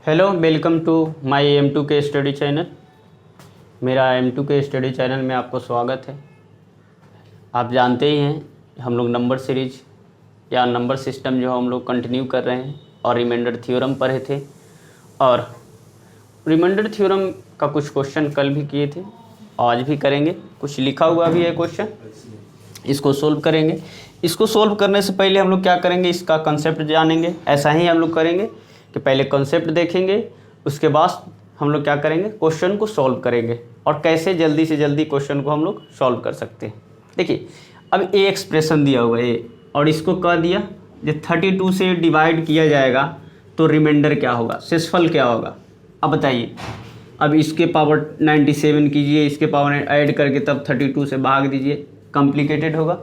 Hello, welcome to my M2K study channel. मेरा M2K study channel में आपको स्वागत है। आप जानते ही हैं हम लोग नंबर सीरीज या नंबर सिस्टम जो हम लोग कंटिन्यू कर रहे हैं और रिमाइंडर थ्योरम पढ़े थे और रिमाइंडर थ्योरम का कुछ क्वेश्चन कल भी किए थे, आज भी करेंगे। कुछ लिखा हुआ भी है क्वेश्चन, इसको सोल्व करेंगे। इसको सोल्व करने से पहले हम लोग क्या करेंगे, इसका कंसेप्ट जानेंगे। ऐसा ही हम लोग करेंगे कि पहले कॉन्सेप्ट देखेंगे, उसके बाद हम लोग क्या करेंगे, क्वेश्चन को सॉल्व करेंगे और कैसे जल्दी से जल्दी क्वेश्चन को हम लोग सॉल्व कर सकते हैं। देखिए, अब ए एक्सप्रेशन दिया हुआ है और इसको कह दिया जब 32 से डिवाइड किया जाएगा तो रिमाइंडर क्या होगा, शेषफल क्या होगा। अब बताइए, अब इसके पावर 97 कीजिए, इसके पावर ऐड करके तब 32 से भाग दीजिए, कॉम्प्लिकेटेड होगा।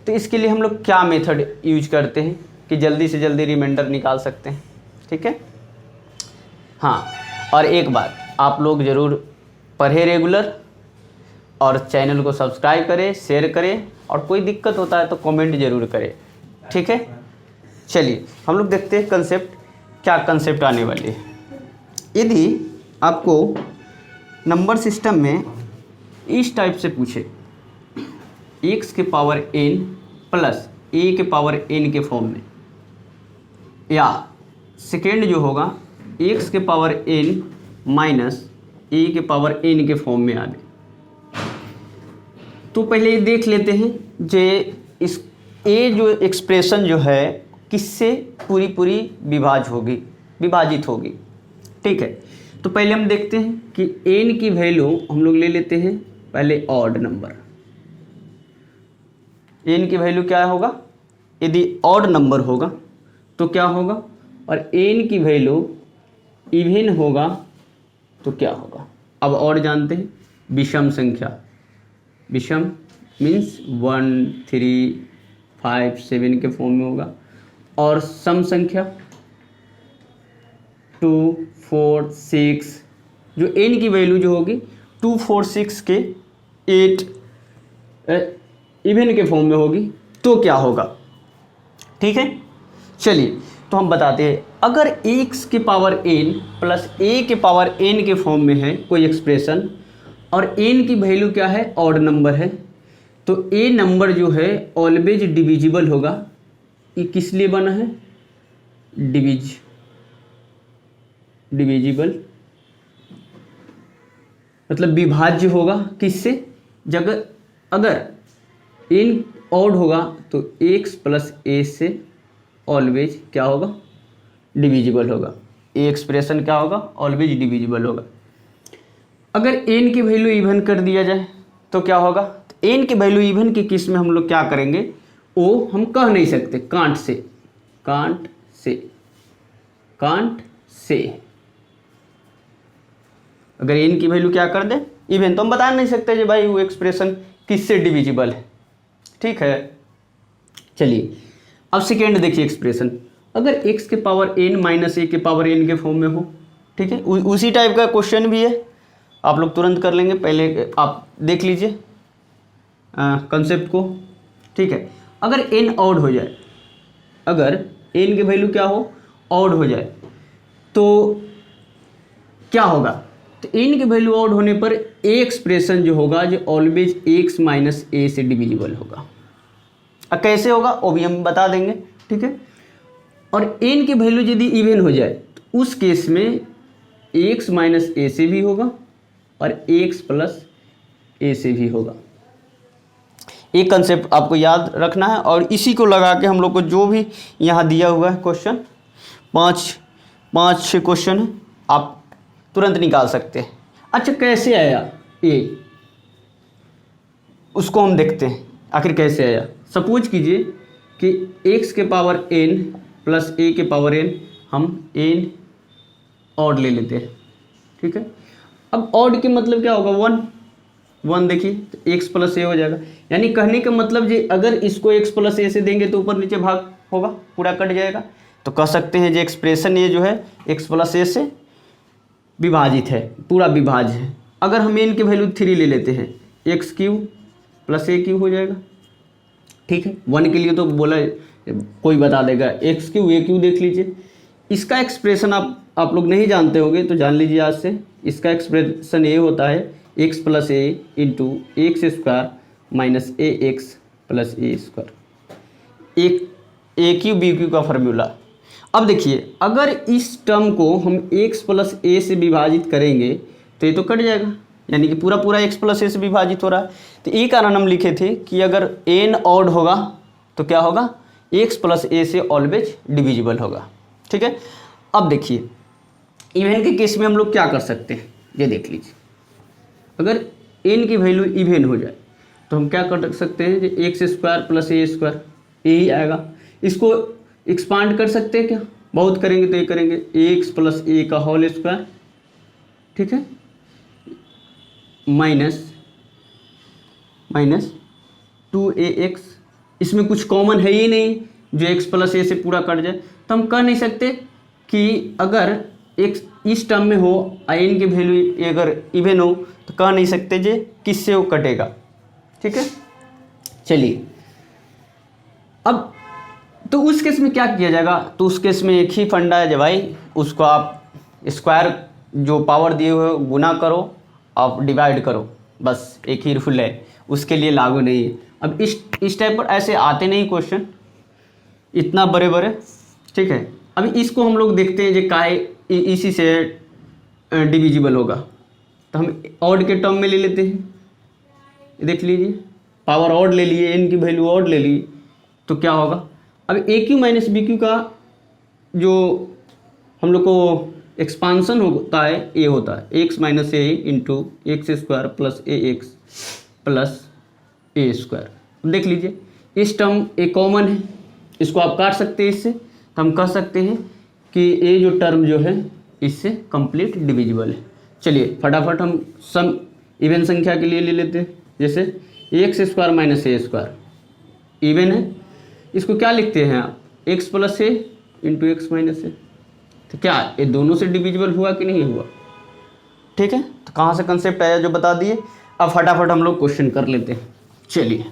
तो इसके लिए हम लोग क्या मेथड यूज करते हैं कि जल्दी से जल्दी रिमाइंडर निकाल सकते हैं। ठीक है, हाँ। और एक बात, आप लोग ज़रूर पढ़े रेगुलर और चैनल को सब्सक्राइब करें, शेयर करें और कोई दिक्कत होता है तो कमेंट ज़रूर करें। ठीक है, चलिए हम लोग देखते हैं कंसेप्ट, क्या कंसेप्ट आने वाली है। यदि आपको नंबर सिस्टम में इस टाइप से पूछे x के पावर n प्लस a के पावर n के फॉर्म में, या सेकेंड जो होगा x के पावर n माइनस a के पावर n के फॉर्म में आ गए, तो पहले ये देख लेते हैं जे इस a जो एक्सप्रेशन जो है किससे पूरी विभाजित होगी। ठीक है, तो पहले हम देखते हैं कि n की वैल्यू हम लोग ले लेते हैं पहले ऑड नंबर। n की वैल्यू क्या होगा, यदि ऑड नंबर होगा तो क्या होगा, और n की वैल्यू इवन होगा तो क्या होगा। अब और जानते हैं, विषम संख्या, विषम मीन्स 1 3 5 7 के फॉर्म में होगा, और सम संख्या 2 4 6, जो n की वैल्यू जो होगी 2 4 6 के 8 इवन के फॉर्म में होगी तो क्या होगा। ठीक है, चलिए तो हम बताते हैं, अगर x के पावर n प्लस a के पावर n के फॉर्म में है कोई एक्सप्रेशन और n की वैल्यू क्या है, ऑड नंबर है, तो a नंबर जो है ऑलवेज डिविजिबल होगा। ये किस लिए बना है, डिविजिबल मतलब विभाज्य होगा किससे, जगह अगर n ऑड होगा तो x प्लस a से ऑलवेज क्या होगा, डिविजिबल होगा। ये एक्सप्रेशन क्या होगा, ऑलवेज डिविजिबल होगा। अगर n की वैल्यू इवन कर दिया जाए तो क्या होगा, तो n की वैल्यू इवन की केस में हम लोग क्या करेंगे, वो हम कह नहीं सकते, कांट से अगर n की वैल्यू क्या कर दे इवन, तो हम बता नहीं सकते कि भाई वो एक्सप्रेशन किससे डिविजिबल है। ठीक है, चलिए अब सेकेंड देखिए एक्सप्रेशन, अगर x के पावर n माइनस a के पावर n के फॉर्म में हो। ठीक है, उसी टाइप का क्वेश्चन भी है, आप लोग तुरंत कर लेंगे। पहले आप देख लीजिए कंसेप्ट को। ठीक है, अगर n ऑड हो जाए, अगर n की वैल्यू क्या हो, ऑड हो जाए तो क्या होगा, तो n की वैल्यू ऑड होने पर a एक्सप्रेशन जो होगा जो ऑलवेज x माइनस a से डिविजिबल होगा। अब कैसे होगा वो भी हम बता देंगे। ठीक है, और n की वैल्यू यदि इवन हो जाए तो उस केस में x माइनस a से भी होगा और x प्लस a से भी होगा। एक कंसेप्ट आपको याद रखना है और इसी को लगा के हम लोग को जो भी यहाँ दिया हुआ है क्वेश्चन, 5 6 क्वेश्चन है, आप तुरंत निकाल सकते हैं। अच्छा, कैसे आया ये, उसको हम देखते हैं आखिर कैसे आया। सपोज कीजिए कि x के पावर n प्लस a के पावर n, हम n ऑड ले लेते हैं। ठीक है, अब ऑड के मतलब क्या होगा, 1 देखिए तो x प्लस a हो जाएगा। यानी कहने का मतलब जी अगर इसको x प्लस a से देंगे तो ऊपर नीचे भाग होगा, पूरा कट जाएगा। तो कह सकते हैं जो एक्सप्रेशन ये जो है x प्लस a से विभाजित है, पूरा विभाज्य है। अगर हम n की वैल्यू 3 ले लेते हैं, x cube plus a cube हो जाएगा। ठीक है, 1 के लिए तो बोला कोई बता देगा, एक्स क्यूब a क्यूब देख लीजिए, इसका एक्सप्रेशन आप लोग नहीं जानते होंगे तो जान लीजिए आज से। इसका एक्सप्रेशन ये होता है एक्स प्लस ए इंटू एक्स स्क्वायर माइनस ए एक्स प्लस ए स्क्वायर, ए क्यू बी क्यू का फार्मूला। अब देखिए अगर इस टर्म को हम एक्स प्लस ए से विभाजित करेंगे तो ये तो कट जाएगा, यानी कि पूरा पूरा एक्स प्लस ए से विभाजित हो रहा है। तो ये कारण हम लिखे थे कि अगर एन ऑड होगा तो क्या होगा, एक्स प्लस ए से ऑलवेज डिविजिबल होगा। ठीक है, अब देखिए इवन के केस में हम लोग क्या कर सकते हैं, ये देख लीजिए। अगर एन की वैल्यू इवन हो जाए तो हम क्या कर सकते हैं, जो एक्स स्क्वायर प्लस ए स्क्वायर यही आएगा। इसको एक्सपांड कर सकते हैं क्या, बहुत करेंगे तो ये करेंगे एक्स प्लस ए का होल स्क्वायर, ठीक है, माइनस 2ax। इसमें कुछ कॉमन है ही नहीं जो x प्लस ए से पूरा कट जाए, तो हम कह नहीं सकते कि अगर x इस टर्म में हो n की वैल्यू अगर इवन हो तो कह नहीं सकते जे किससे वो कटेगा। ठीक है, चलिए अब तो उस केस में क्या किया जाएगा, तो उस केस में एक ही फंडा है भाई, उसको आप स्क्वायर जो पावर दिए हुए गुना करो, आप डिवाइड करो, बस एक ही रूल है, उसके लिए लागू नहीं है। अब इस टाइप पर ऐसे आते नहीं क्वेश्चन इतना बड़े बड़े। ठीक है, अभी इसको हम लोग देखते हैं जो काहे इसी से डिविजिबल होगा, तो हम ऑड के टर्म में ले लेते हैं। देख लीजिए पावर ऑड ले लिए, एन की वैल्यू ऑड ले ली, तो क्या होगा, अब ए क्यू माइनस बी क्यू का जो हम लोग को एक्सपांसन होता है ये होता है एक्स माइनस ए इंटू एक्स स्क्वायर प्लस ए एक्स प्लस ए स्क्वायर। देख लीजिए इस टर्म ए कॉमन है, इसको आप काट सकते हैं इससे, तो हम कह सकते हैं कि ये जो टर्म जो है इससे कंप्लीट डिविजिबल है। चलिए फटाफट हम सम इवन संख्या के लिए ले लेते हैं, जैसे एक्स स्क्वायर माइनस ए स्क्वायर इवन है, इसको क्या लिखते हैं आप, एक्स प्लस ए इंटू एक्स माइनस ए। तो क्या ये दोनों से डिविजिबल हुआ कि नहीं हुआ। ठीक है, तो कहाँ से कंसेप्ट आया जो बता दिए। अब फटाफट हम लोग क्वेश्चन कर लेते हैं। चलिए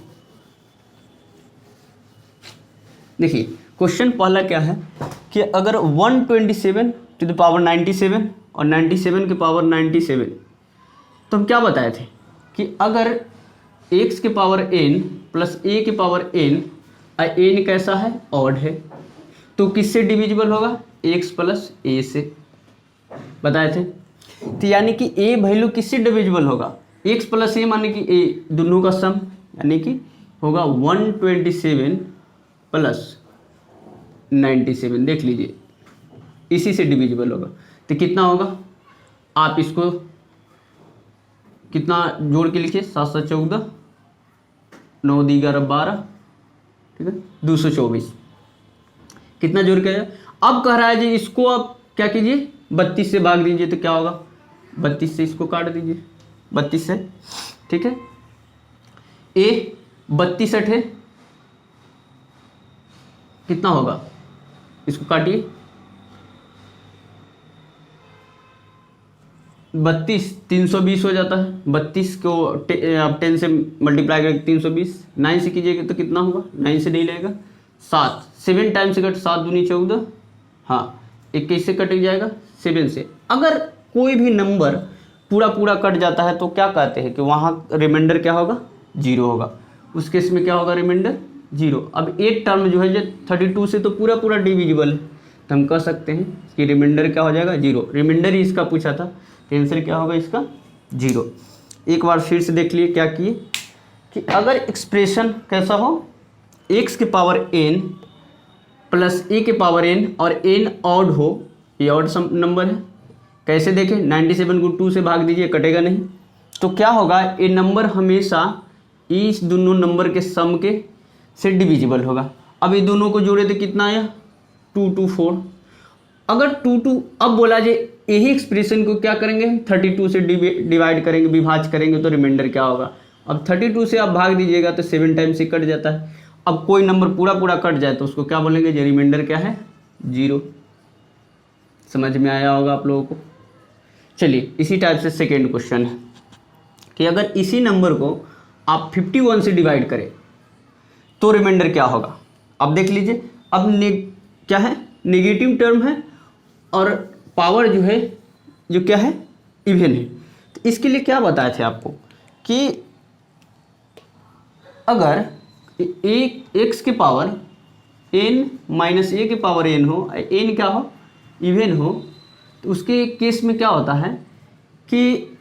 देखिए क्वेश्चन पहला क्या है कि अगर 127 टू द पावर 97 और 97 के पावर 97, तो हम क्या बताए थे कि अगर x के पावर n प्लस a के पावर n, n कैसा है, ऑड है, तो किससे डिविजिबल होगा, x प्लस a से बताए थे। तो यानी कि a वैल्यू किससे डिविजिबल होगा, x प्लस a माने कि a दोनों का सम, यानी कि होगा 127 प्लस 97। देख लीजिए इसी से डिविजिबल होगा, तो कितना होगा, आप इसको कितना जोड़ के लिखिए, 7 7 14 9 दी 11 12, ठीक है, 224 कितना जोड़ के आया। अब कह रहा है जी इसको आप क्या कीजिए, 32 से भाग दीजिए, तो क्या होगा, 32 से इसको काट दीजिए, 32 से, ठीक है, ए 32 है कितना होगा, इसको काटिए, 32 320 हो जाता है, 32 को आप 10 से मल्टीप्लाई करके 320, 9 से कीजिएगा तो कितना होगा, 9 से नहीं लगेगा, 7 टाइम से कट, 7 दूनी 14, हाँ 21 से कट जाएगा, 7 से। अगर कोई भी नंबर पूरा पूरा कट जाता है तो क्या कहते हैं कि वहाँ रिमाइंडर क्या होगा, 0 होगा, उस केस में क्या होगा, रिमाइंडर 0। अब एक टर्म जो है जो 32 से तो पूरा पूरा डिविजिबल है, तो हम कह सकते हैं कि रिमाइंडर क्या हो जाएगा, 0। रिमाइंडर ही इसका पूछा था, तो आंसर क्या होगा इसका, 0। एक बार फिर से देख लिए क्या किए कि अगर एक्सप्रेशन कैसा हो, x के पावर n प्लस a के पावर n और n ऑड हो, ये ऑड सम नंबर है, कैसे देखें, 97 को 2 से भाग दीजिए, कटेगा नहीं, तो क्या होगा, ये नंबर हमेशा इस दोनों नंबर के सम के से डिविजिबल होगा। अब ये दोनों को जोड़े तो कितना आया, 224। अगर 2 अब बोला जाए यही एक्सप्रेशन को क्या करेंगे, 32 से डिवाइड करेंगे, विभाज्य करेंगे, तो रिमाइंडर क्या होगा। अब 32 से आप भाग दीजिएगा तो 7 टाइम से कट जाता है। अब कोई नंबर पूरा पूरा कट जाए तो उसको क्या बोलेंगे, जो रिमाइंडर क्या है, 0। समझ में आया होगा आप लोगों को। चलिए इसी टाइप से सेकेंड क्वेश्चन है कि अगर इसी नंबर को आप 51 से डिवाइड करें तो रिमाइंडर क्या होगा। अब देख लीजिए, अब क्या है, नेगेटिव टर्म है और पावर जो है जो क्या है, इवन है। तो इसके लिए क्या बताए थे आपको कि अगर एक्स के पावर n माइनस ए के पावर n हो, n क्या हो, इवन हो, तो उसके केस में क्या होता है कि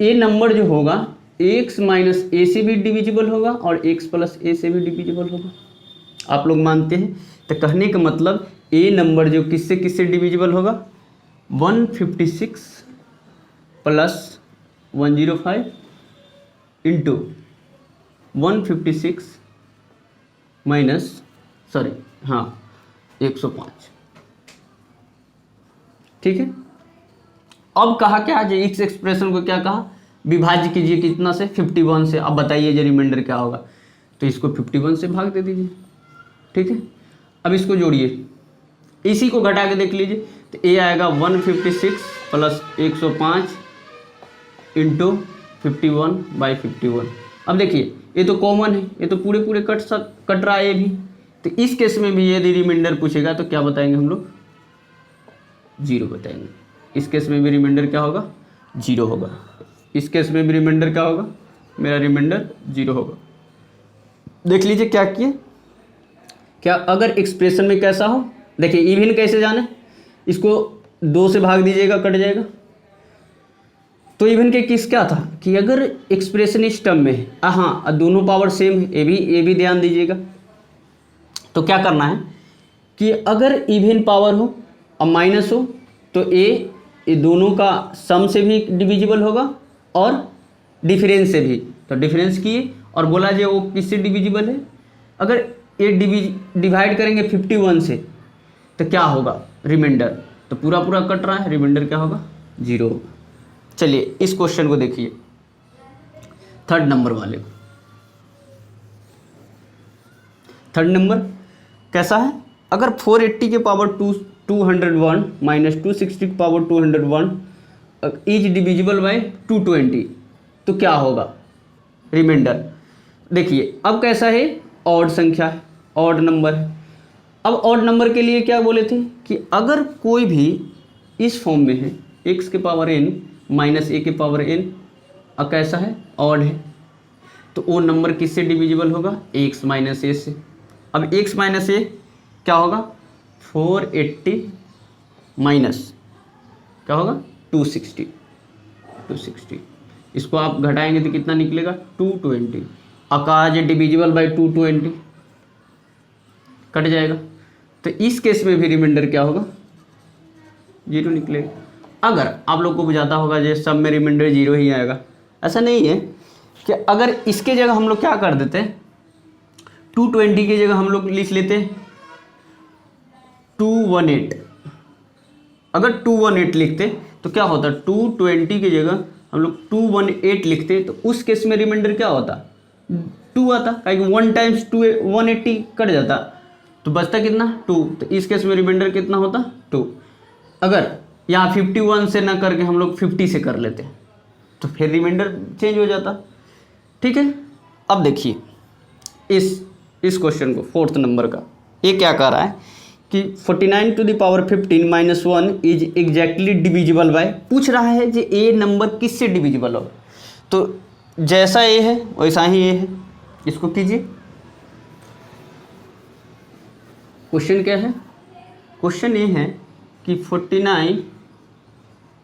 ए नंबर जो होगा x माइनस ए से भी डिविजिबल होगा और x प्लस ए से भी डिविजिबल होगा। आप लोग मानते हैं? तो कहने का मतलब ए नंबर जो किससे किससे डिविजिबल होगा, 156 प्लस 105 इंटू 156 माइनस 105। ठीक है। अब कहा क्या, जो इस एक्सप्रेशन को क्या कहा, विभाज्य कीजिए कितना से, 51 से। अब बताइए जो रिमाइंडर क्या होगा, तो इसको 51 से भाग दे दीजिए। ठीक है। अब इसको जोड़िए, इसी को घटा के देख लीजिए, तो ए आएगा 156 प्लस 105 इंटू 51/51। अब देखिए ये तो कॉमन है, ये तो पूरे पूरे कट रहा है ये भी। तो इस केस में भी यदि रिमाइंडर पूछेगा तो क्या बताएंगे हम लोग, 0 बताएंगे। इस केस में भी रिमाइंडर क्या होगा, 0 होगा। इस केस में भी रिमाइंडर क्या होगा, मेरा रिमाइंडर 0 होगा। देख लीजिए क्या किए, क्या अगर एक्सप्रेशन में कैसा हो, देखिए इवन कैसे जाने, इसको 2 से भाग दीजिएगा, कट जाएगा। तो इवन के किस क्या था कि अगर एक्सप्रेशन इस टर्म में है, हाँ दोनों पावर सेम है, ये भी ध्यान दीजिएगा। तो क्या करना है कि अगर इवन पावर हो और माइनस हो तो ये दोनों का सम से भी डिविजिबल होगा और डिफरेंस से भी। तो डिफरेंस किए और बोला जो वो किससे डिविजिबल है, अगर ये डिवाइड करेंगे 51 से तो क्या होगा, रिमाइंडर। तो पूरा पूरा कट रहा है, रिमाइंडर क्या होगा, 0 होगा। चलिए इस क्वेश्चन को देखिए, 3rd नंबर वाले को। 3rd नंबर कैसा है, अगर 480 के पावर 201 माइनस 260 के पावर 201 इज डिविजिबल बाय 220 तो क्या होगा, रिमाइंडर। देखिए अब कैसा है, ऑड संख्या है, ऑड नंबर है। अब ऑड नंबर के लिए क्या बोले थे कि अगर कोई भी इस फॉर्म में है, x के पावर n माइनस ए के पावर n, अब कैसा है, ऑड है, तो वो नंबर किससे डिविजिबल होगा, x माइनस ए से। अब x माइनस ए क्या होगा, 480 माइनस क्या होगा, 260। इसको आप घटाएंगे तो कितना निकलेगा, 220। अकाज डिविजिबल बाई 220 कट जाएगा। तो इस केस में भी रिमाइंडर क्या होगा, 0 निकलेगा। अगर आप लोग को बुझाता होगा जो सब में रिमाइंडर 0 ही आएगा, ऐसा नहीं है कि अगर इसके जगह हम लोग क्या कर देते, 220 की जगह हम लोग लिख लेते 218। अगर 218 लिखते तो क्या होता, 220 की जगह हम लोग 218 लिखते तो उस केस में रिमाइंडर क्या होता, 2 आता, क्योंकि 1 टाइम्स 180 कट जाता, तो बचता कितना, 2। तो इस केस में रिमाइंडर कितना होता, 2। अगर यहाँ 51 से ना करके हम लोग 50 से कर लेते तो फिर रिमाइंडर चेंज हो जाता। ठीक है। अब देखिए इस क्वेश्चन को, 4th नंबर का, ये क्या कह रहा है कि 49 to the power 15 minus 1 is exactly divisible by, पूछ रहा है कि ए नंबर किससे डिविजिबल होगा। तो जैसा ए है वैसा ही ए है, इसको कीजिए। क्वेश्चन क्या है, क्वेश्चन ये है कि 49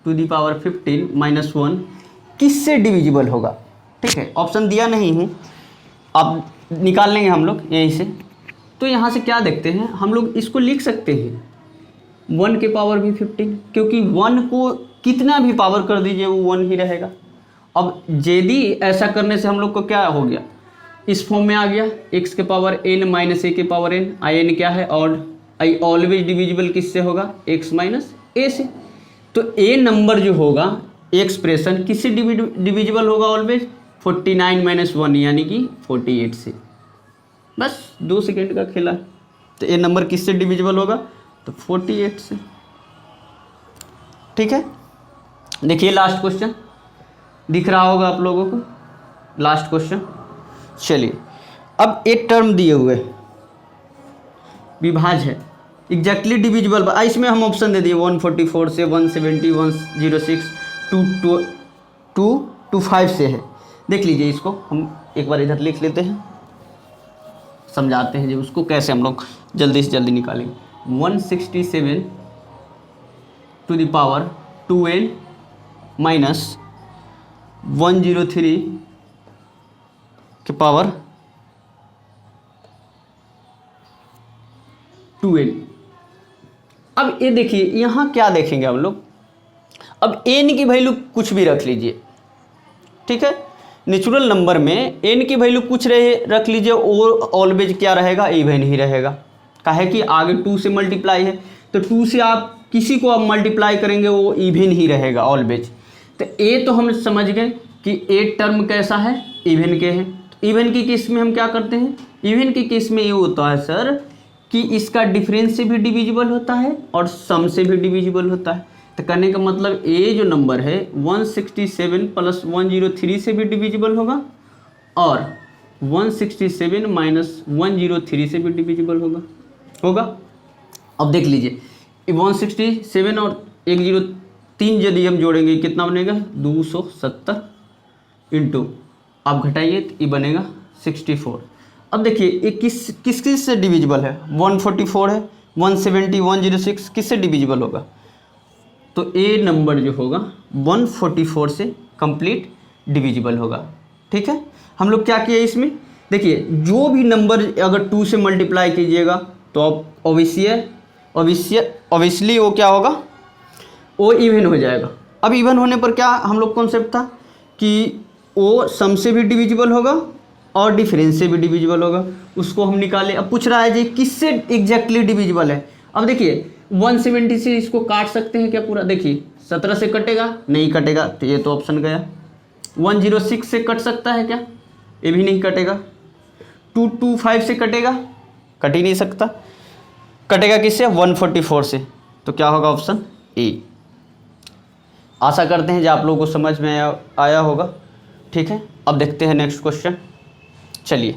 टू दी पावर 15 माइनस 1 किससे डिविजिबल होगा। ठीक है, ऑप्शन दिया नहीं हूँ, अब निकाल लेंगे हम लोग यहीं से। तो यहाँ से क्या देखते हैं, हम लोग इसको लिख सकते हैं 1 के पावर भी 15, क्योंकि 1 को कितना भी पावर कर दीजिए वो 1 ही रहेगा। अब यदि ऐसा करने से हम लोग को क्या हो गया, इस फॉर्म में आ गया, x के पावर n माइनस ए के पावर n, आई n क्या है, ऑड, आई ऑलवेज डिविजिबल किससे होगा, x माइनस ए से। तो a नंबर जो होगा, एक्सप्रेशन किससे डिविजिबल होगा ऑलवेज, 49 माइनस 1 यानी कि 48 से। बस 2 सेकेंड का खेला। तो a नंबर किससे डिविजिबल होगा, तो 48 से। ठीक है। देखिए लास्ट क्वेश्चन दिख रहा होगा आप लोगों को, लास्ट क्वेश्चन। चलिए अब एक टर्म दिए हुए विभाज्य है, एग्जैक्टली डिविजिबल, इसमें हम ऑप्शन दे दिए 144 से, 170, 106, 225 से है। देख लीजिए, इसको हम एक बार इधर लिख लेते हैं, समझाते हैं जी उसको कैसे हम लोग जल्दी से जल्दी निकालेंगे। 167 to the power 2n minus 103 के पावर 2n। अब ये देखिए यहाँ क्या देखेंगे हम लोग, अब n की वैल्यू कुछ भी रख लीजिए, ठीक है। नेचुरल नंबर में n की वैल्यू कुछ रख लीजिए, और ऑलवेज क्या रहेगा, इवन ही रहेगा। काहे कि आगे 2 से मल्टीप्लाई है, तो 2 से आप किसी को आप मल्टीप्लाई करेंगे वो इवन ही रहेगा ऑलवेज। तो a तो हम समझ गए कि ए टर्म कैसा है, इवन के हैं। तो इवन की केस में हम क्या करते हैं, इवन की केस में ये होता है सर कि इसका डिफरेंस से भी डिविजिबल होता है और सम से भी डिविजिबल होता है। तो कहने का मतलब ए जो नंबर है 167 प्लस 103 से भी डिविजिबल होगा और 167 माइनस 103 से भी डिविजिबल होगा। अब देख लीजिए 167 और 103 यदि हम जोड़ेंगे कितना बनेगा, 270 इंटू आप घटाइए तो ये बनेगा 64। अब देखिए ये किस से डिविजिबल है, 144 है, 170, 106 किससे डिविजिबल होगा, तो ए नंबर जो होगा 144 से कंप्लीट डिविजिबल होगा, ठीक है। हम लोग क्या किए इसमें, देखिए जो भी नंबर अगर 2 से मल्टीप्लाई कीजिएगा तो आप ऑब्वियसली वो क्या होगा, वो इवन हो जाएगा। अब इवन होने पर क्या हम लोग कॉन्सेप्ट था कि वो सम से भी डिविजिबल होगा और डिफरेंस से भी डिविजिबल होगा, उसको हम निकाले। अब पूछ रहा है जी किससे एग्जैक्टली डिविजिबल है। अब देखिए 170 से इसको काट सकते हैं क्या पूरा, देखिए 17 से कटेगा, नहीं कटेगा, तो ये तो ऑप्शन गया। 106 से कट सकता है क्या, ये भी नहीं कटेगा। 225 से कटेगा, कट ही नहीं सकता। कटेगा किससे, 144 से, तो क्या होगा ऑप्शन ए। आशा करते हैं जो आप लोगों को समझ में आया होगा, ठीक है। अब देखते हैं नेक्स्ट क्वेश्चन, चलिए।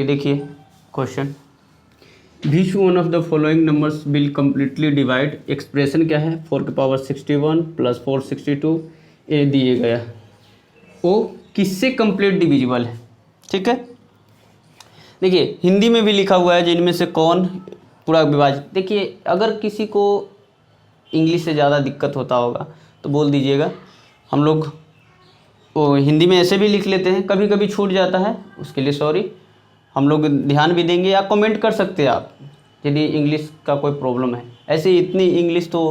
देखिए question, which one of the following numbers will completely divide. Expression क्या है, 4 की पावर 61 प्लस 462 ये दिए गया, वो किससे कंप्लीट डिविजिबल है, ठीक है। देखिए हिंदी में भी लिखा हुआ है जिनमें से कौन पूरा विभाजित। देखिए अगर किसी को इंग्लिश से ज़्यादा दिक्कत होता होगा तो बोल दीजिएगा, हम लोग वो हिंदी में ऐसे भी लिख लेते हैं, कभी कभी छूट जाता है, उसके लिए सॉरी। हम लोग ध्यान भी देंगे, या कमेंट कर सकते हैं आप यदि इंग्लिश का कोई प्रॉब्लम है। ऐसे इतनी इंग्लिश तो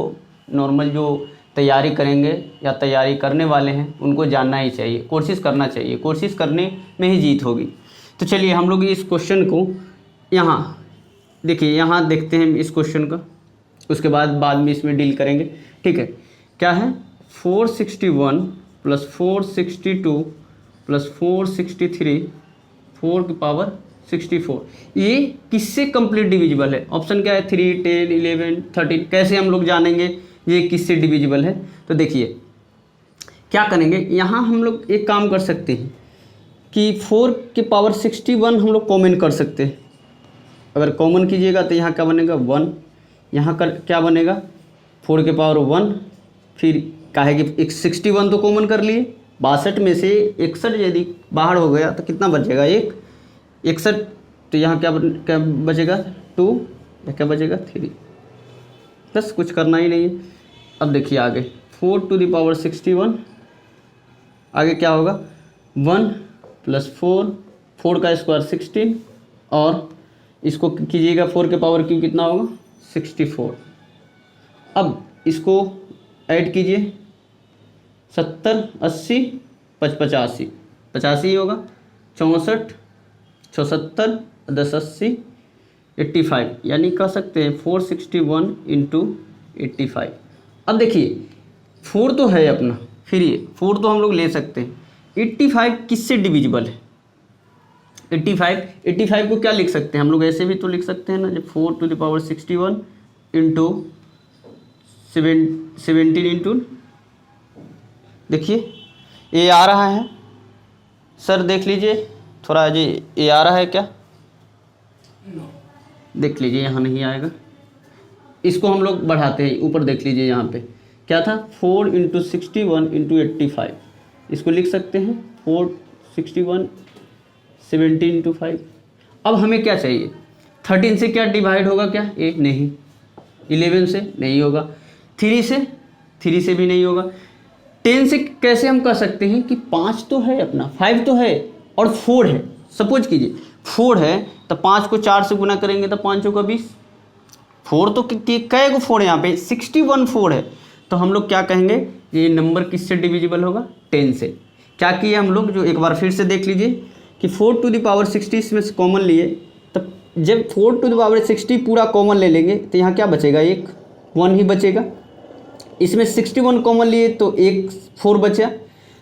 नॉर्मल जो तैयारी करेंगे या तैयारी करने वाले हैं उनको जानना ही चाहिए, कोशिश करना चाहिए, कोशिश करने में ही जीत होगी। तो चलिए हम लोग इस क्वेश्चन को यहाँ देखिए, यहाँ देखते हैं इस क्वेश्चन का, उसके बाद में इसमें डील करेंगे, ठीक है। क्या है, 461 प्लस 462 प्लस 463 4 की पावर 64, ये किससे कंप्लीट डिविजिबल है। ऑप्शन क्या है, 3, 10, 11, 13। कैसे हम लोग जानेंगे ये किससे डिविजिबल है, तो देखिए क्या करेंगे, यहाँ हम लोग एक काम कर सकते हैं कि 4 की पावर 61 हम लोग कॉमन कर सकते हैं। अगर कॉमन कीजिएगा तो यहाँ क्या बनेगा, 1, यहाँ कर क्या बनेगा 4 के पावर 1, फिर काहे कि 61 तो कॉमन कर लिए, 62 में से 61 यदि बाहर हो गया तो कितना बचेगा, 61, तो यहाँ क्या बचेगा 2, या क्या बचेगा 3, बस कुछ करना ही नहीं है। अब देखिए आगे 4 टू द पावर 61, आगे क्या होगा 1 प्लस 4 का स्क्वायर 16, और इसको कीजिएगा 4 के पावर क्यों कितना होगा 64। अब इसको ऐड कीजिए, 70, 80, 85, 85 ही होगा, 64, 76, 10, 80, 85, यानी कह सकते हैं 461 इंटू 85। अब देखिए 4 तो है अपना, फिर ये 4 तो हम लोग ले सकते हैं, 85 किससे डिविजिबल है, 85 को क्या लिख सकते हैं हम लोग, ऐसे भी तो लिख सकते हैं ना, जब 4 to the power 61 into 17 into, देखिए ये आ रहा है सर, देख लीजिए थोड़ा जी ये आ रहा है क्या? देख लीजिए यहाँ नहीं आएगा। इसको हम लोग बढ़ाते हैं, ऊपर देख लीजिए यहाँ पे क्या था 4 इंटू 61 इंटू 85, इसको लिख सकते हैं 4 61 70 इंटू 5। अब हमें क्या चाहिए, 13 से क्या डिवाइड होगा क्या? ए नहीं, 11 से नहीं होगा, 3 से भी नहीं होगा, 10 से कैसे हम कह सकते हैं कि 5 तो है अपना, 5 तो है और 4 है। सपोज कीजिए 4 है तो 5 को 4 से गुना करेंगे तो 5 का 20। 4 तो कै को 4 यहाँ पे 61 4 है, तो हम लोग क्या कहेंगे ये नंबर किससे डिविजिबल होगा? 10 से। क्या किए हम लोग, जो एक बार फिर से देख लीजिए कि 4 टू द पावर 60 इसमें से कॉमन लिए, तब जब 4 टू द पावर 60 पूरा कॉमन ले लेंगे तो यहाँ क्या बचेगा? एक 1 ही बचेगा। इसमें 61 कॉमन लिए तो एक 4 बचा,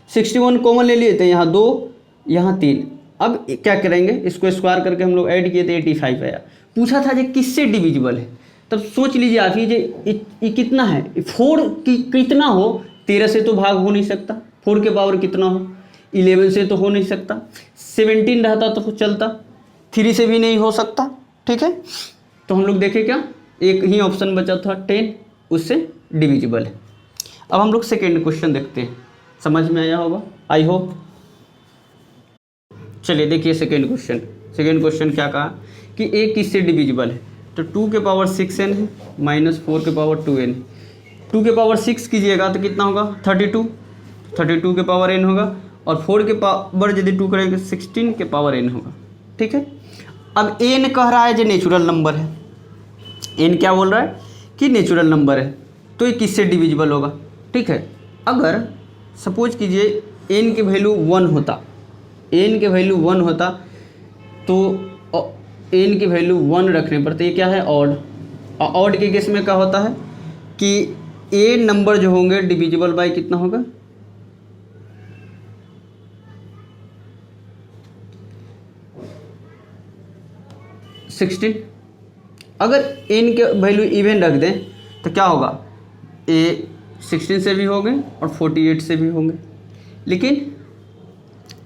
61 कॉमन ले लिए तो यहाँ 2, यहाँ 3। अब क्या करेंगे, इसको स्क्वायर करके हम लोग ऐड किए तो 85 आया। पूछा था जो किससे डिविजिबल है, तब सोच लीजिए आप ये कितना है, 4 की कितना हो, 13 से तो भाग हो नहीं सकता, 4 के पावर कितना हो, 11 से तो हो नहीं सकता, 17 रहता तो चलता, 3 से भी नहीं हो सकता। ठीक है, तो हम लोग देखें क्या, एक ही ऑप्शन बचा था 10, उससे डिविजिबल है। अब हम लोग सेकेंड क्वेश्चन देखते हैं, समझ में आया होगा आई होप। चलिए देखिए सेकेंड क्वेश्चन क्या कहा कि ए किससे डिविजिबल है, तो 2 के पावर 6n है माइनस 4 के पावर 2n। 2 के पावर 6 कीजिएगा तो कितना होगा 32 के पावर n होगा, और 4 के पावर यदि 2 करेंगे 16 के पावर n होगा। ठीक है, अब n कह रहा है जो नेचुरल नंबर है, n क्या बोल रहा है कि नेचुरल नंबर है, तो ये किससे डिविजिबल होगा? ठीक है, अगर सपोज कीजिए n की वैल्यू 1 होता, तो n की वैल्यू 1 रखने पर तो ये क्या है ऑड के केस में क्या होता है कि a नंबर जो होंगे डिविजिबल बाय कितना होगा, सिक्सटीन। अगर n के वैल्यू इवन रख दें तो क्या होगा, a 16 से भी होंगे और 48 से भी होंगे। लेकिन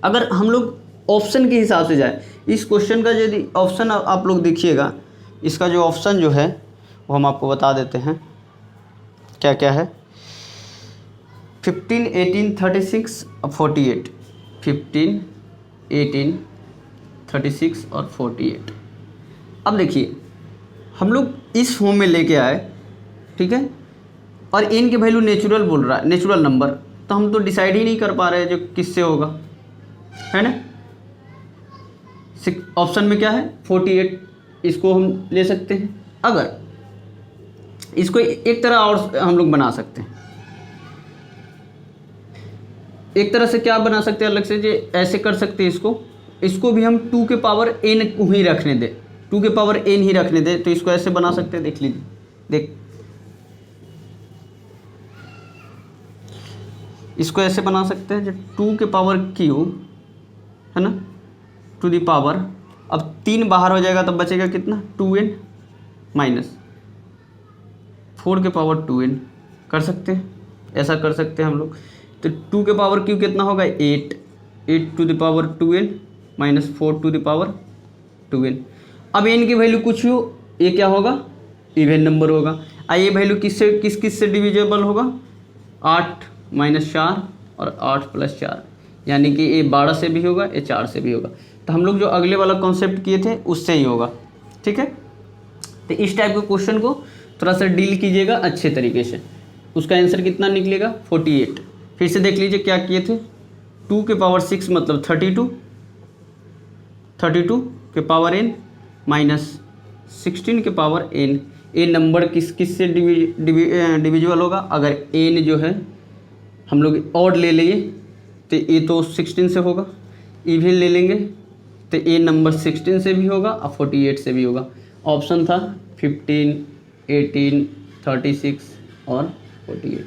अगर हम लोग ऑप्शन के हिसाब से जाए, इस क्वेश्चन का यदि ऑप्शन आप लोग देखिएगा, इसका जो ऑप्शन जो है वो हम आपको बता देते हैं क्या क्या है, 15 18 36 और 48, 15 18 36 और 48। अब देखिए हम लोग इस फॉर्म में लेके आए, ठीक है, और n की वैल्यू नेचुरल बोल रहा है, नेचुरल नंबर, तो हम तो डिसाइड ही नहीं कर पा रहे हैं जो किससे होगा, है ना। ऑप्शन में क्या है 48, इसको हम ले सकते हैं। अगर इसको एक तरह और हम लोग बना सकते हैं, एक तरह से क्या बना सकते हैं अलग से, जो ऐसे कर सकते हैं, इसको भी हम 2 के पावर n को ही रखने दें, 2 के पावर n ही रखने दें, तो इसको ऐसे बना सकते हैं। देख लीजिए, इसको ऐसे बना सकते हैं, जो 2 के पावर q है ना, टू दी पावर, अब 3 बाहर हो जाएगा तब बचेगा कितना 2n माइनस 4 के पावर 2n, कर सकते हैं, ऐसा कर सकते हैं हम लोग। तो 2 के पावर q कितना होगा 8 to the power 2n minus 4 to the power 2n। अब n की वैल्यू कुछ हो, ये क्या होगा इवन नंबर होगा। ये वैल्यू किस से डिविजिबल होगा, 8 माइनस 4 और 8 प्लस 4, यानी कि ये 12 से भी होगा, ये 4 से भी होगा। तो हम लोग जो अगले वाला कॉन्सेप्ट किए थे उससे ही होगा। ठीक है, तो इस टाइप के क्वेश्चन को थोड़ा सा डील कीजिएगा अच्छे तरीके से, उसका आंसर कितना निकलेगा 48। फिर से देख लीजिए क्या किए थे, 2 के पावर 6 मतलब 32 के पावर n माइनस 16 के पावर n। ए नंबर किस से डिविजिबल होगा, अगर n जो है हम लोग ऑड ले लेंगे तो ए तो 16 से होगा, इवन ले लेंगे तो ए नंबर 16 से भी होगा और 48 से भी होगा। ऑप्शन था 15 18 36 और 48,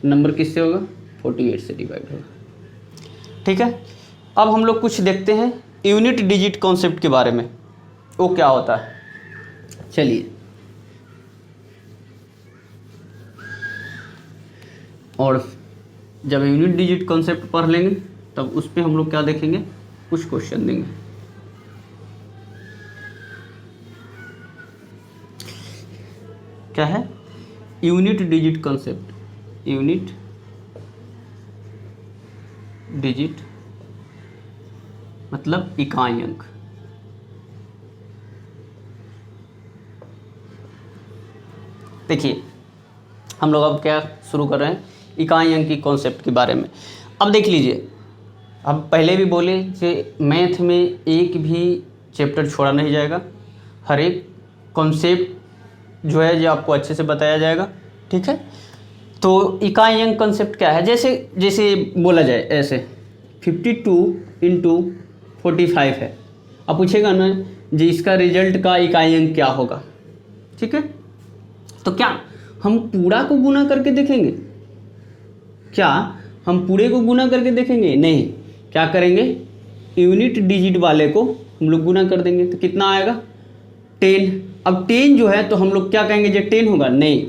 नंबर किससे होगा 48 से डिवाइड होगा। ठीक है, अब हम लोग कुछ देखते हैं यूनिट डिजिट कॉन्सेप्ट के बारे में, वो क्या होता है। चलिए, और जब यूनिट डिजिट कॉन्सेप्ट पढ़ लेंगे तब उस पर हम लोग क्या देखेंगे, कुछ क्वेश्चन देंगे। क्या है, unit digit concept, unit digit मतलब इकाई अंक। देखिए हम लोग अब क्या शुरू कर रहे हैं, इकाई अंक की कॉन्सेप्ट के बारे में। अब देख लीजिए, अब पहले भी बोले कि मैथ में एक भी चैप्टर छोड़ा नहीं जाएगा, हर एक कॉन्सेप्ट जो है जो आपको अच्छे से बताया जाएगा, ठीक है। तो इकाई अंक कॉन्सेप्ट क्या है, जैसे जैसे बोला जाए ऐसे 52 इंटू 45 है। अब पूछेगा ना जी इसका रिजल्ट का इकाई अंक क्या होगा, ठीक है। तो क्या हम पूरा को गुना करके देखेंगे, क्या हम पूरे को गुना करके देखेंगे, नहीं, क्या करेंगे, यूनिट डिजिट वाले को हम लोग गुना कर देंगे। तो कितना आएगा, 10। अब 10 जो है तो हम लोग क्या कहेंगे, जो 10 होगा, नहीं,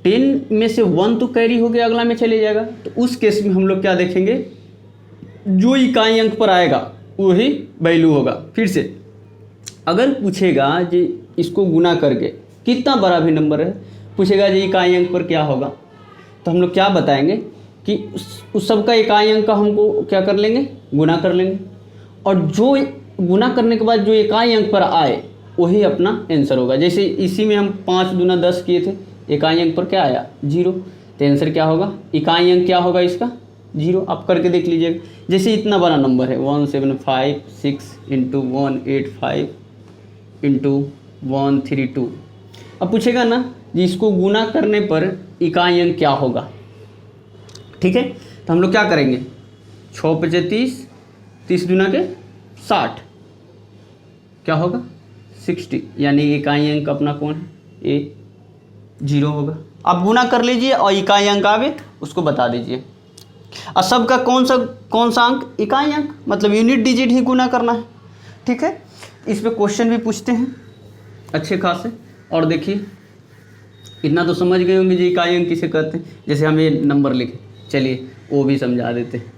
10 में से 1 तो कैरी हो गया, अगला में चले जाएगा। तो उस केस में हम लोग क्या देखेंगे, जो इकाई अंक पर आएगा वही वैल्यू होगा। फिर से अगर पूछेगा जी इसको गुना करके कितना बड़ा भी नंबर है, पूछेगा जी इकाई अंक पर क्या होगा, तो हम लोग क्या बताएंगे कि उस सब का इकाई अंक का हमको क्या कर लेंगे, गुना कर लेंगे, और जो गुना करने के बाद जो इकाई अंक पर आए वही अपना आंसर होगा। जैसे इसी में हम 5 दूना 10 किए थे, इकाई अंक पर क्या आया, 0, तो आंसर क्या होगा, इकाई अंक क्या होगा इसका, 0। आप करके देख लीजिएगा। जैसे इतना बड़ा नंबर है 1756 इंटू 185 इंटू 132। अब पूछेगा ना जी इसको गुना करने पर इकाई अंक क्या होगा, ठीक है। तो हम लोग क्या करेंगे, 6 × 5 = 30, 30 दूना के 60, क्या होगा 60, यानी इकाई अंक अपना कौन है, ए, 0 होगा। आप गुना कर लीजिए और इकाई अंक आवे उसको बता दीजिए। और सबका कौन सा अंक, इकाई अंक, मतलब यूनिट डिजिट ही गुना करना है, ठीक है। इस पे क्वेश्चन भी पूछते हैं अच्छे खासे। और देखिए इतना तो समझ गए होंगे जी इकाई अंक किसे कहते हैं। जैसे हम ये नंबर लिखे, चलिए वो भी समझा देते हैं।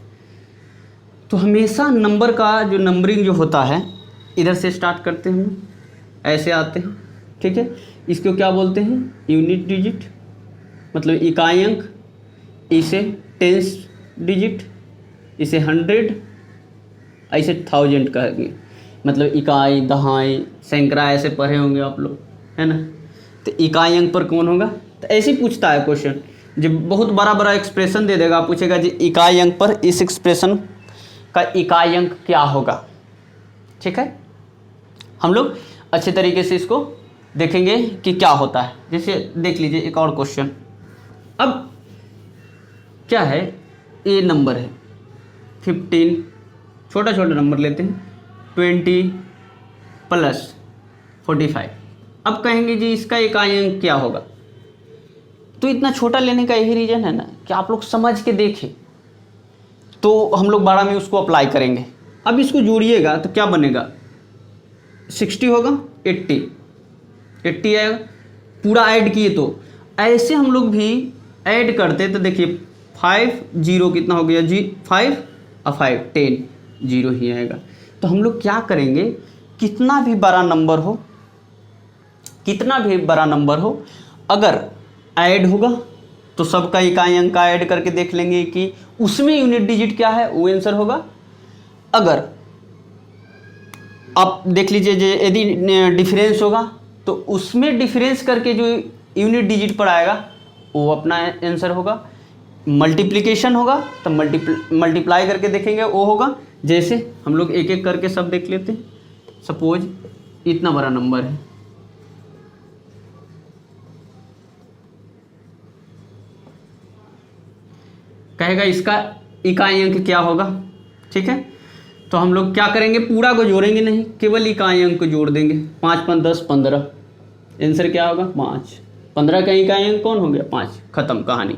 तो हमेशा नंबर का जो नंबरिंग जो होता है इधर से स्टार्ट करते हैं, हम ऐसे आते हैं, ठीक है। इसको क्या बोलते हैं, यूनिट डिजिट मतलब इकाई अंक, इसे टेंस डिजिट, इसे 100, ऐसे 1000 कहेंगे, मतलब इकाई, दहाई, सैकड़ा ऐसे पढ़े होंगे आप लोग, है ना। तो इकाई अंक पर कौन होगा, तो ऐसे ही पूछता है क्वेश्चन, जब बहुत बड़ा बड़ा एक्सप्रेशन दे देगा, पूछेगा जी इकाई अंक पर इस एक्सप्रेशन का इकाई अंक क्या होगा, ठीक है। हम लोग अच्छे तरीके से इसको देखेंगे कि क्या होता है। जैसे देख लीजिए एक और क्वेश्चन। अब क्या है, ये नंबर है 15, छोटा छोटा नंबर लेते हैं, 20 + 45। अब कहेंगे जी इसका इकाई अंक क्या होगा। तो इतना छोटा लेने का यही रीज़न है ना कि आप लोग समझ के देखें, तो हम लोग 12 में उसको अप्लाई करेंगे। अब इसको जोड़िएगा तो क्या बनेगा, 60 होगा, 80 आएगा, पूरा ऐड किए तो। ऐसे हम लोग भी ऐड करते तो देखिए 5 0 कितना हो गया जी, 5 और 5 10, 0 ही आएगा। तो हम लोग क्या करेंगे, कितना भी बड़ा नंबर हो, कितना भी बड़ा नंबर हो, अगर ऐड होगा तो सबका इकाई अंक का ऐड करके देख लेंगे कि उसमें यूनिट डिजिट क्या है, वो आंसर होगा। अगर आप देख लीजिए यदि डिफरेंस होगा तो उसमें डिफरेंस करके जो यूनिट डिजिट पर आएगा वो अपना आंसर होगा। मल्टीप्लिकेशन होगा तो मल्टीप्लाई करके देखेंगे वो होगा। जैसे हम लोग एक एक करके सब देख लेते हैं। सपोज इतना बड़ा नंबर है, कहेगा इसका इकाई अंक क्या होगा, ठीक है। तो हम लोग क्या करेंगे, पूरा को जोड़ेंगे नहीं, केवल इकाई अंक को जोड़ देंगे। 5 × 10 = 15, आंसर क्या होगा 5। 15 का इकाई अंक कौन हो गया, 5, खत्म कहानी।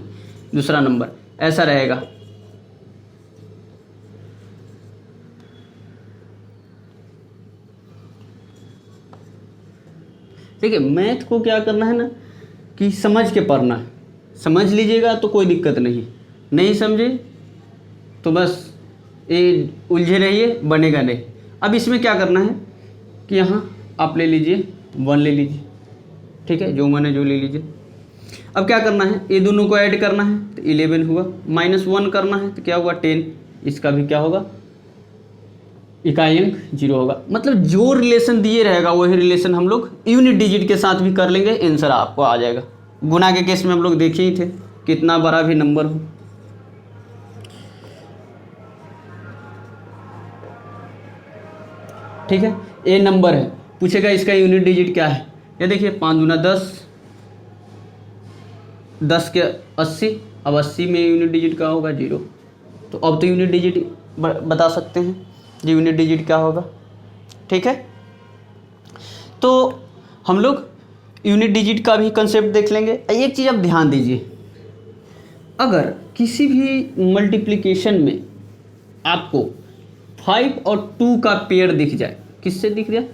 दूसरा नंबर ऐसा रहेगा। देखिए मैथ को क्या करना है ना कि समझ के पढ़ना है। समझ लीजिएगा तो कोई दिक्कत नहीं समझे तो बस ये उलझे रहिए, बनेगा नहीं। अब इसमें क्या करना है कि यहाँ आप ले लीजिए 1 ले लीजिए, ठीक है, जो मैंने जो ले लीजिए अब क्या करना है, ये दोनों को ऐड करना है तो 11 हुआ, -1 करना है तो क्या हुआ 10, इसका भी क्या होगा इकाई अंक 0 होगा। मतलब जो रिलेशन दिए रहेगा वही रिलेशन हम लोग यूनिट डिजिट के साथ भी कर लेंगे, आंसर आपको आ जाएगा। गुना के केस में हम लोग देखे ही थे, कितना बड़ा भी नंबर हो। ठीक है, ए नंबर है, पूछेगा इसका यूनिट डिजिट क्या है। ये देखिए 5 गुना 10, 10 के 80, अब 80 में यूनिट डिजिट क्या होगा 0। तो अब तो यूनिट डिजिट बता सकते हैं जी यूनिट डिजिट क्या होगा। ठीक है, तो हम लोग यूनिट डिजिट का भी कंसेप्ट देख लेंगे। एक चीज़ आप ध्यान दीजिए, अगर किसी भी मल्टीप्लिकेशन में आपको 5 और 2 का पेयर दिख जाए, किससे दिख जाए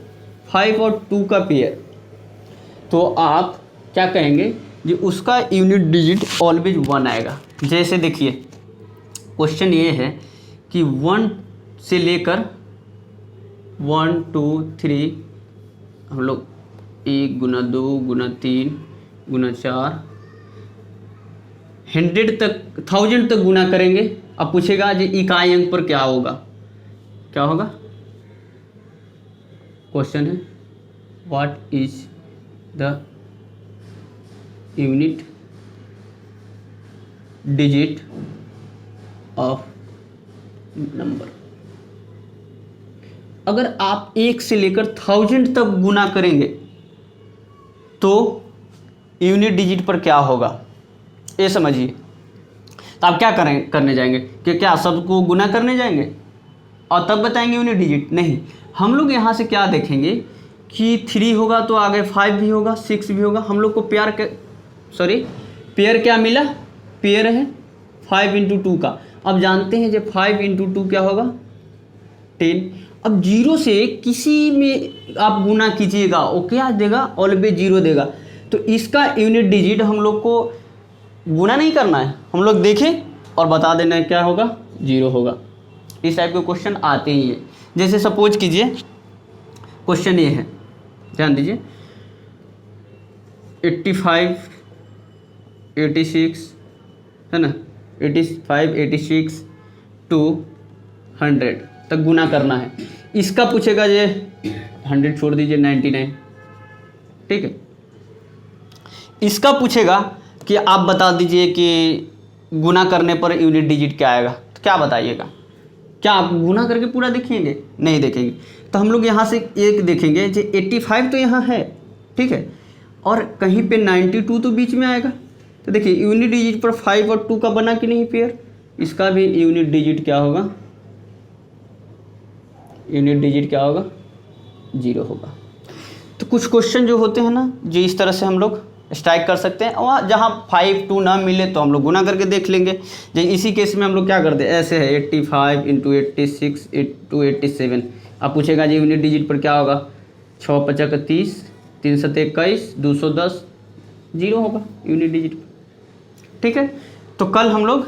5 और 2 का पेयर, तो आप क्या कहेंगे जी उसका यूनिट डिजिट ऑलवेज 1 आएगा। जैसे देखिए क्वेश्चन ये है कि 1 से लेकर 1 2 3 हम लोग 1 गुना 2 गुना 3 गुना 4 100 तक 1000 तक गुना करेंगे। अब पूछेगा जी इकाई अंक पर क्या होगा, क्या होगा, क्वेश्चन है what is the unit digit of number. अगर आप 1 से लेकर 1000 तक गुना करेंगे तो यूनिट डिजिट पर क्या होगा, ये समझिए। तो आप क्या करने जाएंगे कि क्या सबको गुना करने जाएंगे और तब बताएंगे यूनिट डिजिट? नहीं, हम लोग यहाँ से क्या देखेंगे कि 3 होगा तो आगे 5 भी होगा, 6 भी होगा। हम लोग को पेयर क्या मिला, पेयर है 5 × 2 का। अब जानते हैं जब 5 × 2 क्या होगा 10। अब 0 से किसी में आप गुना कीजिएगा वो क्या देगा, ऑलवेज 0 देगा। तो इसका यूनिट डिजिट हम लोग को गुना नहीं करना है, हम लोग देखें और बता देना है क्या होगा 0 होगा। इस टाइप के क्वेश्चन आते ही हैं। जैसे सपोज कीजिए क्वेश्चन ये है, ध्यान दीजिए 85 86 है ना, 85 86 टू 100 तक गुना करना है। इसका पूछेगा ये 100 छोड़ दीजिए 99, ठीक है। इसका पूछेगा कि आप बता दीजिए कि गुना करने पर यूनिट डिजिट क्या आएगा, तो क्या बताइएगा? क्या आप गुना करके पूरा देखेंगे? नहीं देखेंगे। तो हम लोग यहाँ से एक देखेंगे जो 85 तो यहाँ है, ठीक है, और कहीं पे 92 तो बीच में आएगा। तो देखिए यूनिट डिजिट पर 5 और 2 का बना कि नहीं पेयर, इसका भी यूनिट डिजिट क्या होगा, यूनिट डिजिट क्या होगा 0 होगा। तो कुछ क्वेश्चन जो होते हैं ना, जो इस तरह से हम लोग स्ट्राइक कर सकते हैं। और जहाँ 5 2 ना मिले तो हम लोग गुना करके देख लेंगे। जैसे इसी केस में हम लोग क्या करते हैं, ऐसे है 85 × 86 × 87। अब पूछेगा जी यूनिट डिजिट पर क्या होगा, 6 × 5 = 30, 3 × 7 = 21, 210, 0 होगा यूनिट डिजिट पर, ठीक है। तो कल हम लोग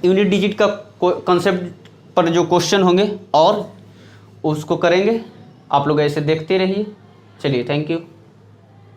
यूनिट डिजिट का कॉन्सेप्ट पर जो क्वेश्चन होंगे और उसको करेंगे। आप लोग ऐसे देखते रहिए। चलिए, थैंक यू।